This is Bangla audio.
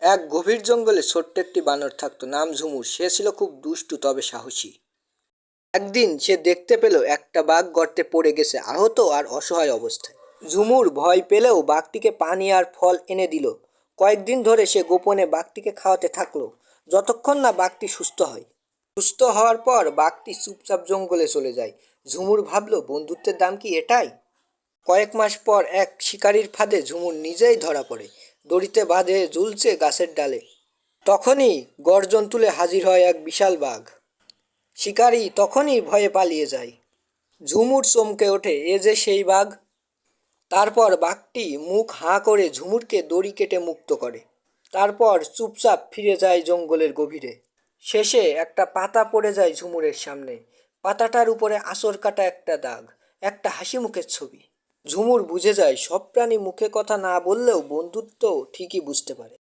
এক গভীর জঙ্গলে ছোট্ট একটি বানর থাকতো, নাম ঝুমুর। সে ছিল খুব দুষ্টু তবে সাহসী। একদিন সে দেখতে পেল একটা বাঘ গর্তে পড়ে গেছে, আহত আর অসহায় অবস্থায়। ঝুমুর ভয় পেলেও বাঘটিকে পানি আর ফল এনে দিল। কয়েকদিন ধরে সে গোপনে বাঘটিকে খাওয়াতে থাকলো, যতক্ষণ না বাঘটি সুস্থ হয়। সুস্থ হওয়ার পর বাঘটি চুপচাপ জঙ্গলে চলে যায়। ঝুমুর ভাবলো, বন্ধুত্বের দাম কি এটাই? কয়েক মাস পর এক শিকারীর ফাঁদে ঝুমুর নিজেই ধরা পড়ে। দড়িতে বাঁধে ঝুলছে গাছের ডালে। তখনই গর্জন তুলে হাজির হয় এক বিশাল বাঘ। শিকারী তখনই ভয়ে পালিয়ে যায়। ঝুমুর চমকে ওঠে, এ যে সেই বাঘ। তারপর বাঘটি মুখ হাঁ করে ঝুমুরকে দড়ি কেটে মুক্ত করে। তারপর চুপচাপ ফিরে যায় জঙ্গলের গভীরে। শেষে একটা পাতা পড়ে যায় ঝুমুরের সামনে। পাতাটার উপরে আঁচড় কাটা একটা দাগ, একটা হাসি মুখের ছবি। ঝুমুর বুঝে যায় সব প্রাণী মুখে কথা না বললেও বন্ধুত্ব ঠিকই বুঝতে পারে।